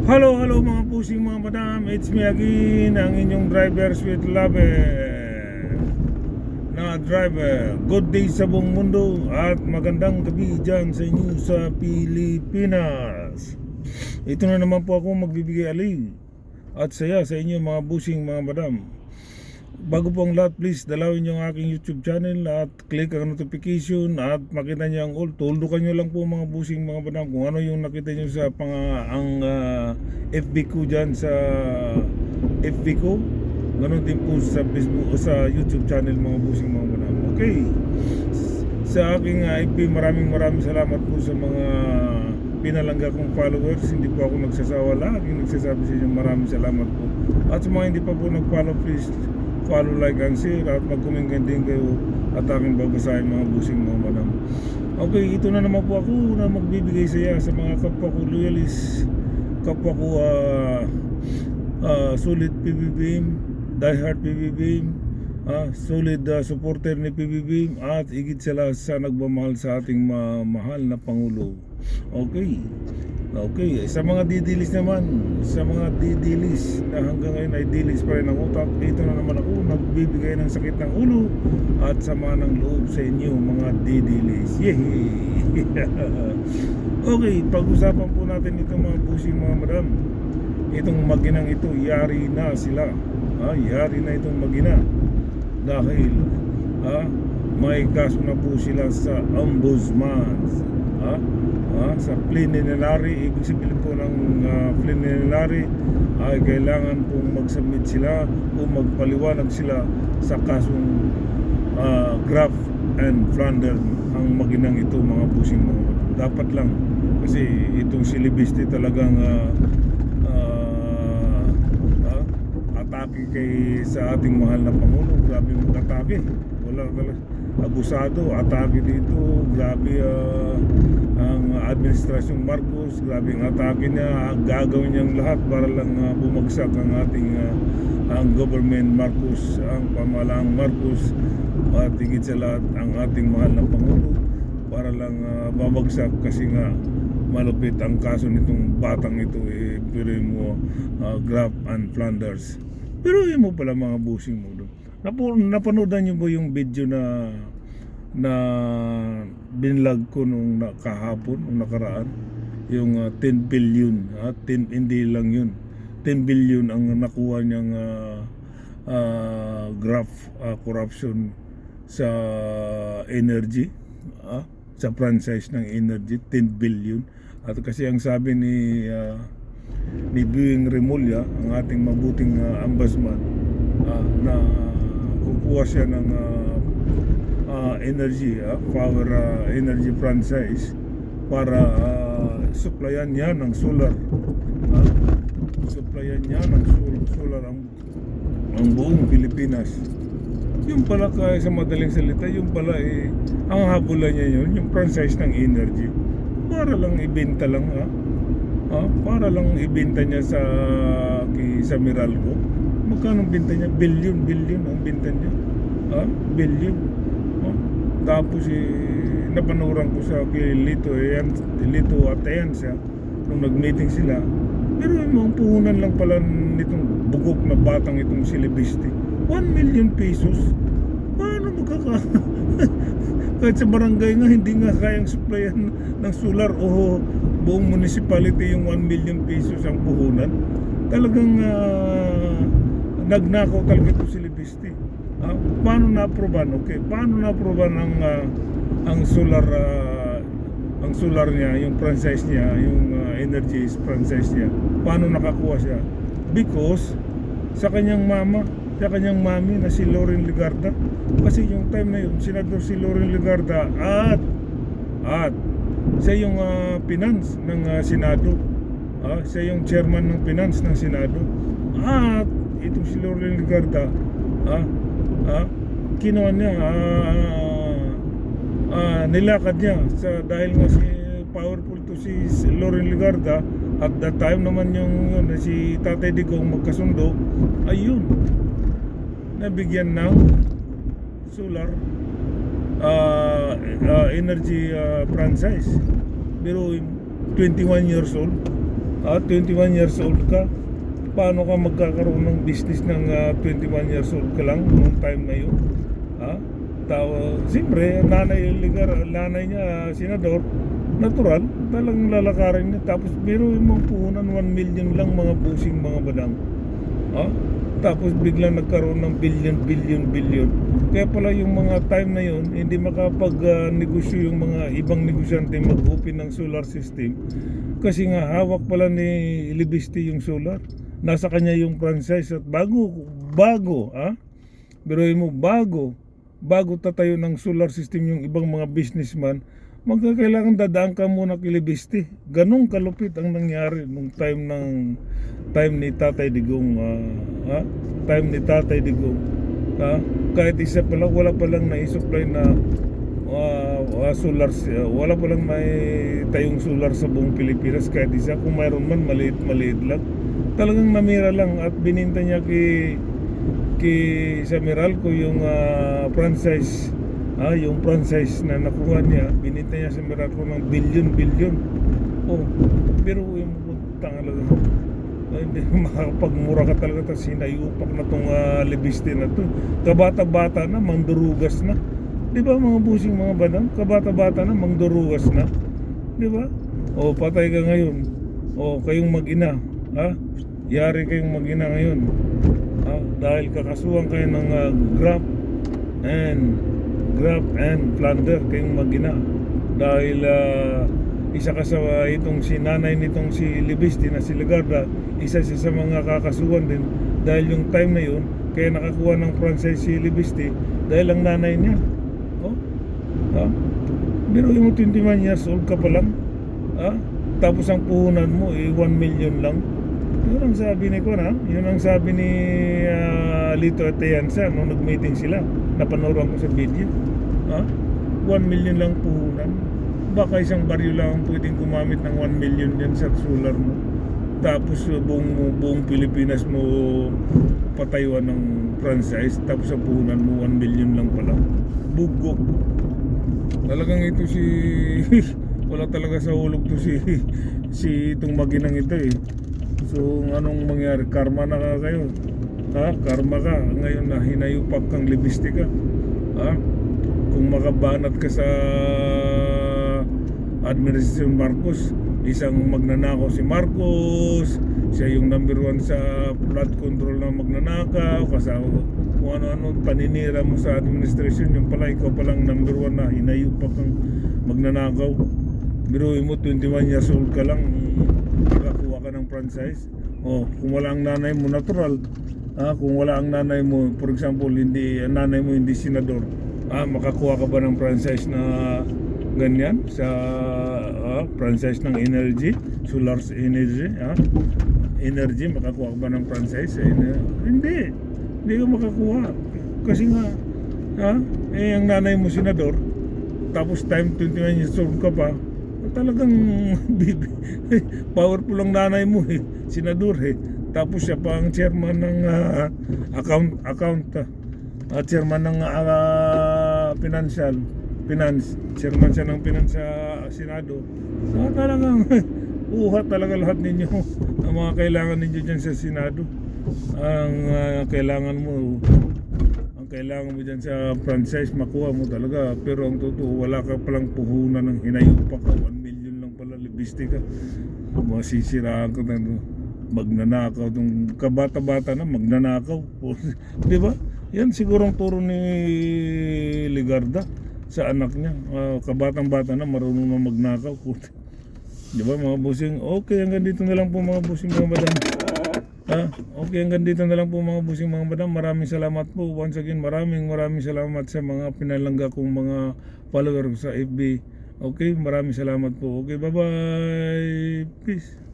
Hello mga pusing mga madam. It's me again, ang inyong driver, Sweet Love na driver. Good day sa buong mundo at magandang gabi dyan sa inyo sa Pilipinas. Ito na naman po ako magbibigay aliw at saya sa inyo mga busing mga madam. Bago po ang lahat, please dalawin nyo ang aking YouTube channel at click ang notification at makita nyo ang all. Tuldukan nyo lang po mga busing mga madam kung ano yung nakita nyo sa FB ko dyan sa FB ko. Ganon din po sa Facebook o sa YouTube channel mga busing mga madam. Okay, sa aking FB maraming salamat po sa mga pinalangga kong followers. Hindi po ako nagsasawa, laging nagsasabi sa inyo maraming salamat po. At sa mga hindi pa po nag-follow, please follow, like, and share at mag-comment din kayo at aking babasahin mga busing mga madam. Okay, ito na naman po ako na magbibigay saya sa mga kapwa ko loyalist, kapwa ko solid PBBM, diehard PBBM, solid supporter ni PBBM at higit sila sa nagmamahal sa ating mahal na Pangulo. Okay, sa mga didilis naman, sa mga didilis na hanggang ngayon ay dilis pa rin ang utak, ito na naman ako nagbibigay ng sakit ng ulo at sama ng loob sa inyo mga didilis. Yehey! Okay, pag-usapan po natin itong mga busing mga madam. Itong maginang ito, yari na sila. Yari na itong magina dahil may kaso na po sila sa ombudsman. Sa preliminary, ibig sabihin po ng preliminary ay kailangan pong mag-submit sila o magpaliwanag sila sa kasong graft and plunder ang maginang ito mga pusing mga dapat lang kasi itong silibiste talagang atake sa ating mahal na Pangulo. Grabe mag-atake, wala talaga, abusado, atake dito, grabe ang administrasyong Marcos, grabe ang atake niya, gagawin niyang lahat para lang bumagsak ang ating ang government Marcos, ang pamahalaang Marcos at higit sa lahat ang ating mahal na Pangulo para lang babagsak kasi nga malupit ang kaso nitong batang ito pero mo graft and plunders. Pero yun mo pala mga busing mo doon. Napanood niyo ba yung video na binlog ko nung kahapon, nung nakaraan, yung 10 billion, 10, hindi lang yun, 10 billion ang nakuha niyang graft corruption sa energy, sa franchise ng energy, 10 billion. At kasi ang sabi ni Buing Remulla, ang ating mabuting ombudsman, na kukuha siya ng energy, power energy franchise para supplyan niya ng solar, supplyan niya ng solar ang buong Pilipinas. Yung pala, kaya sa madaling salita, yung pala ang habulan niya yun, yung franchise ng energy para lang ibenta lang, para lang ibenta niya sa Meralco. Magkano benta niya? Billion ang benta niya, billion. Tapos napanuran ko sa kay Lito Atienza nung nag-meeting sila. Pero yung puhunan lang pala nitong bugok na batang itong silibiste, 1 million pesos. Paano kahit sa barangay nga hindi nga kayang supplyan ng solar o buong municipality yung 1 million pesos ang puhunan. Talagang nagnakaw talaga ito silibiste. Paano na-aproban? Okay, paano na-aproban ang solar niya, yung franchise niya, yung energy franchise niya? Paano nakakuha siya? Because sa kanyang mami na si Loren Legarda. Kasi yung time na yun, senador si Loren Legarda at siya yung finance ng Senado. Siya yung chairman ng finance ng Senado. At itong si Loren Legarda, kinuha niya, nilakad niya dahil nga si powerful to si Loren Legarda. At that time naman yung si Tatay Digong magkasundo, ayun, nabigyan ng solar energy franchise. Pero 21 years old, 21 years old ka. Paano ka magkakaroon ng business ng 21 years old ka lang nung time na yun? Siyempre, nanay niya, senador, natural, talagang lalakarin niya. Tapos biro yung mga puhunan, 1 million lang mga busing mga badang. Tapos biglang nagkaroon ng billion. Kaya pala yung mga time na yun, hindi makapag-negosyo yung mga ibang negosyante mag-open ng solar system. Kasi nga hawak pala ni Libiste yung solar. Nasa kanya yung franchise at bago, biruin mo, bago tatayo ng solar system yung ibang mga businessman, magkakailangan dadaan ka muna kay Libiste. Ganong kalupit ang nangyari nung time ni Tatay Digong. Kahit isa pa lang, wala pa lang na-supply na solar, wala pa lang may tayong solar sa buong Pilipinas. Kahit isa, kung mayroon man, maliit lang. Talagang namira lang at bininta niya kay sa Meralco yung franchise. Yung franchise na nakuha niya, bininta niya sa Meralco ng billion. Pero yung talaga, hindi makakapagmura ka talaga, tapos sinayupak na tong Libiste na to. Kabata-bata na, mangdurugas na. Di ba mga busing mga badang? Kabata-bata na, mangdurugas na. Di ba? Patay ka ngayon. Kayong mag-ina. Yari kayong mag-ina ngayon. Dahil kakasuhan kayo ng graft and plunder kayong mag-ina. Dahil isa ka sa itong si nanay nitong si Libiste na si Legarda, isa siya sa mga kakasuhan din dahil yung time na yun kaya nakakuha ng franchise si Libiste dahil ang nanay niya. Pero yung 21 years old ka pa lang, tapos ang puhunan mo 1 million lang. Yun ang sabi ni yun ang sabi ni Lito Atienza nung nag-meeting sila. Napanood ko sa video. 1 million lang puhunan. Baka isang baryo lang ang pwedeng gumamit ng 1 million yan sa solar mo. Tapos buong Pilipinas mo patayuan ng franchise. Tapos sa puhunan mo 1 million lang pala. Bugok. Talagang ito wala talaga sa hulog to si itong maginang ito eh. So anong mangyari? Karma na kayo. Karma ka. Ngayon na hinayupak kang Libiste ka. Kung makabanat ka sa administrasyon Marcos, isang magnanakaw si Marcos, siya yung number 1 sa flood control na magnanakaw, kasama kung ano-ano paninira mo sa administrasyon, yung pala ikaw palang number 1 na hinayupak kang magnanakaw. Biruin mo 21 years old ka lang, nakakuha ka ng franchise. Kung wala ang nanay mo, natural. Kung wala ang nanay mo, for example, ang nanay mo hindi senador, makakuha ka ba ng franchise na ganyan sa franchise ng energy, solar energy, energy, makakuha ka ba ng franchise? Hindi ka makakuha kasi nga ang nanay mo senador, tapos time 21 years old ka pa, talagang powerful ang nanay mo senador tapos siya pa ang chairman ng chairman ng chairman siya ng finance sa Senado. Talagang uhat talaga lahat ninyo ang mga kailangan ninyo dyan sa Senado. Ang kailangan mo dyan sa franchise makuha mo talaga, pero ang totoo wala ka palang puhunan ng hinayupak ka. 1 million lang pala, Libiste ka. Masisiraan ko na magnanakaw, itong kabata-bata na magnanakaw. Di ba? Yan sigurong turo ni Legarda sa anak niya. Kabatang-bata na marunong na magnakaw. Di ba mga busing? Okay, hanggang dito na lang po mga busing mga madam. Okay, hanggang dito na lang po mga busing mga madam. Maraming salamat po. Once again, maraming salamat sa mga pinalangga kong mga follower sa FB. Okay, maraming salamat po. Okay, bye-bye. Peace.